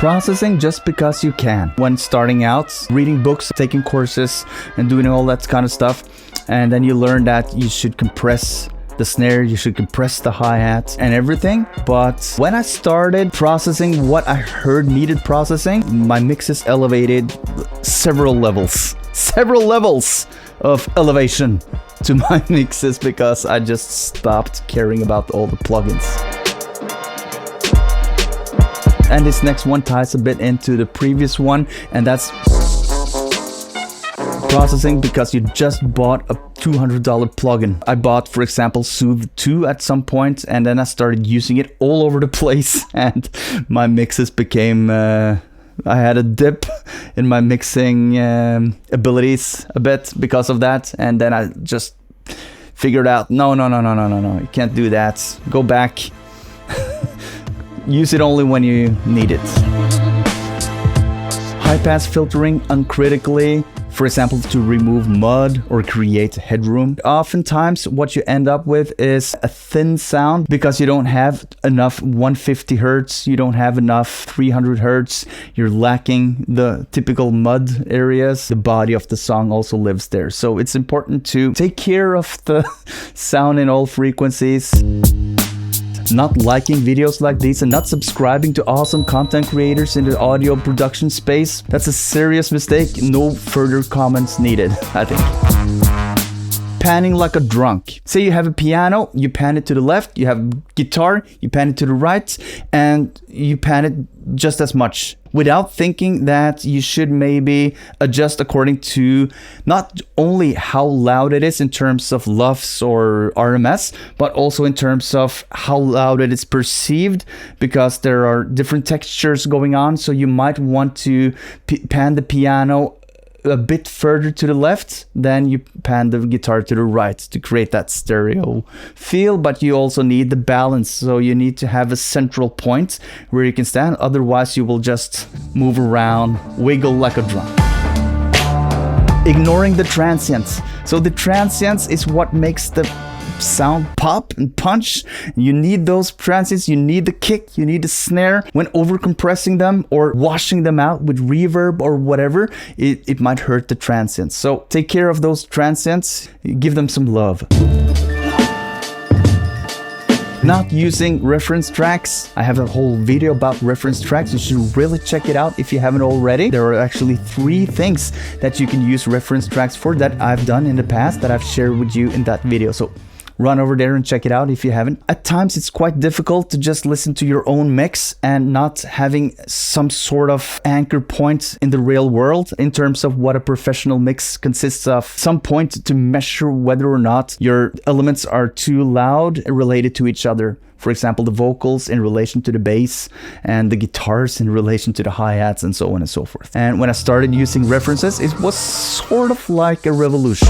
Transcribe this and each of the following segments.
Processing just because you can. When starting out, reading books, taking courses, and doing all that kind of stuff, and then you learn that you should compress the snare, you should compress the hi-hat and everything. But when I started processing what I heard needed processing, my mixes elevated several levels of elevation to my mixes because I just stopped caring about all the plugins. And this next one ties a bit into the previous one, and that's processing because you just bought a $200 plugin. I bought, for example, Soothe 2 at some point, and then I started using it all over the place, and my mixes became... I had a dip in my mixing abilities a bit because of that, and then I just figured out, no, you can't do that. Go back. Use it only when you need it. High pass filtering uncritically, for example, to remove mud or create headroom. Oftentimes what you end up with is a thin sound because you don't have enough 150 Hertz, you don't have enough 300 Hertz, you're lacking the typical mud areas. The body of the song also lives there. So it's important to take care of the sound in all frequencies. Not liking videos like these and not subscribing to awesome content creators in the audio production space, that's a serious mistake. No further comments needed, I think. Panning like a drunk. Say you have a piano, you pan it to the left, you have guitar, you pan it to the right, and you pan it just as much without thinking that you should maybe adjust according to not only how loud it is in terms of LUFS or RMS, but also in terms of how loud it is perceived, because there are different textures going on. So you might want to pan the piano a bit further to the left, then you pan the guitar to the right to create that stereo feel, but you also need the balance, so you need to have a central point where you can stand, otherwise you will just move around, wiggle like a drum. Ignoring the transients. So the transients is what makes the sound pop and punch. You need those transients, you need the kick, you need the snare. When over compressing them or washing them out with reverb or whatever, it might hurt the transients. So take care of those transients, give them some love. Not using reference tracks. I have a whole video about reference tracks. You should really check it out if you haven't already. There are actually 3 things that you can use reference tracks for that I've done in the past that I've shared with you in that video. So run over there and check it out if you haven't. At times it's quite difficult to just listen to your own mix and not having some sort of anchor point in the real world in terms of what a professional mix consists of. Some point to measure whether or not your elements are too loud related to each other. For example, the vocals in relation to the bass and the guitars in relation to the hi-hats and so on and so forth. And when I started using references, it was sort of like a revolution.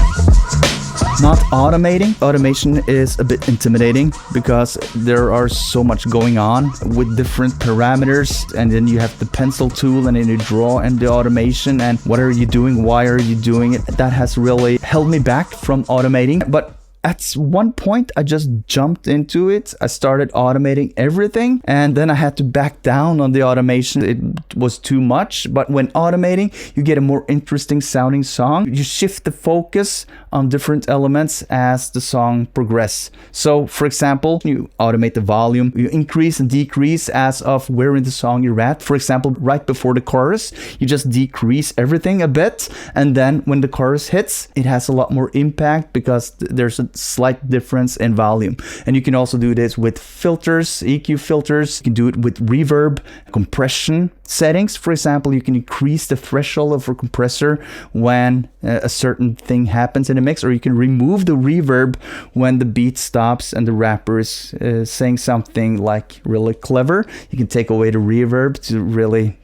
Not automating. Automation is a bit intimidating because there are so much going on with different parameters, and then you have the pencil tool and then you draw and the automation and what are you doing, why are you doing it. That has really held me back from automating, but at one point, I just jumped into it. I started automating everything, and then I had to back down on the automation. It was too much, but when automating, you get a more interesting sounding song. You shift the focus on different elements as the song progresses. So, for example, you automate the volume, you increase and decrease as of where in the song you're at. For example, right before the chorus, you just decrease everything a bit, and then when the chorus hits, it has a lot more impact because there's a slight difference in volume. And you can also do this with filters, EQ filters. You can do it with reverb, compression settings. For example, you can increase the threshold of a compressor when a certain thing happens in a mix, or you can remove the reverb when the beat stops and the rapper is saying something like really clever. You can take away the reverb to really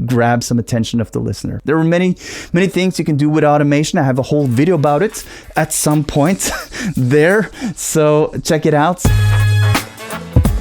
grab some attention of the listener. There are many things you can do with automation. I have a whole video about it at some point there, so check it out.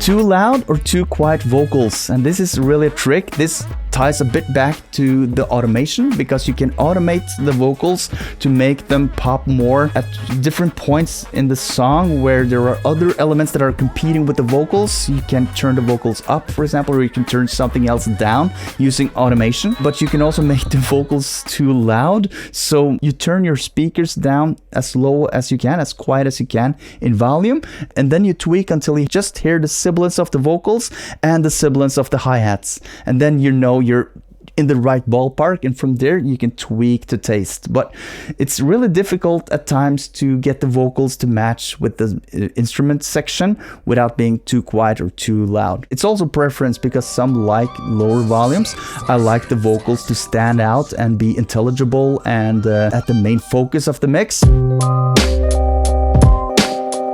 Too loud or too quiet vocals, and this is really a trick. This ties a bit back to the automation, because you can automate the vocals to make them pop more at different points in the song where there are other elements that are competing with the vocals. You can turn the vocals up, for example, or you can turn something else down using automation. But you can also make the vocals too loud, so you turn your speakers down as low as you can, as quiet as you can in volume, and then you tweak until you just hear the sibilance of the vocals and the sibilance of the hi-hats, and then you know you're in the right ballpark, and from there you can tweak to taste. But it's really difficult at times to get the vocals to match with the instrument section without being too quiet or too loud. It's also preference, because some like lower volumes. I like the vocals to stand out and be intelligible and at the main focus of the mix.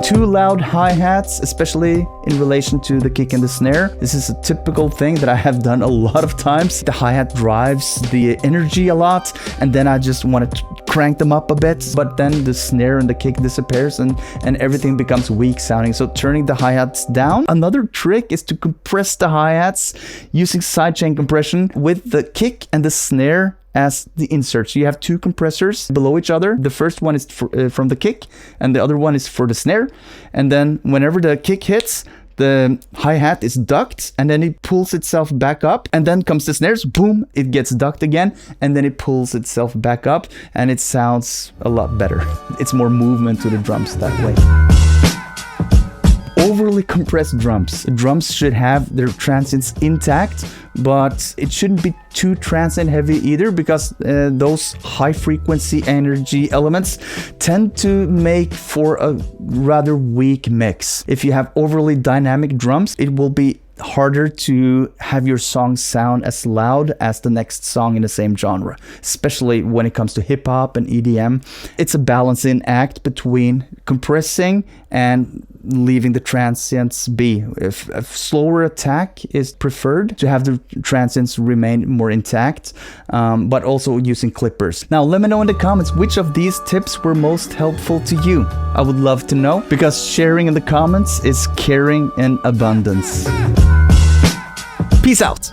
Too loud hi-hats, especially in relation to the kick and the snare. This is a typical thing that I have done a lot of times. The hi-hat drives the energy a lot, and then I just want to crank them up a bit, but then the snare and the kick disappears and everything becomes weak sounding. So turning the hi-hats down. Another trick is to compress the hi-hats using sidechain compression with the kick and the snare as the inserts. You have two compressors below each other. The first one is from the kick, and the other one is for the snare. And then whenever the kick hits, the hi-hat is ducked, and then it pulls itself back up, and then comes the snares, boom, it gets ducked again, and then it pulls itself back up, and it sounds a lot better. It's more movement to the drums that way. Overly compressed drums. Drums should have their transients intact, but it shouldn't be too transient heavy either, because those high frequency energy elements tend to make for a rather weak mix. If you have overly dynamic drums, it will be harder to have your song sound as loud as the next song in the same genre, especially when it comes to hip hop and EDM. It's a balancing act between compressing and leaving the transients be. If a slower attack is preferred, to have the transients remain more intact, but also using clippers. Now let me know in the comments which of these tips were most helpful to you. I would love to know, because sharing in the comments is caring in abundance. Peace out.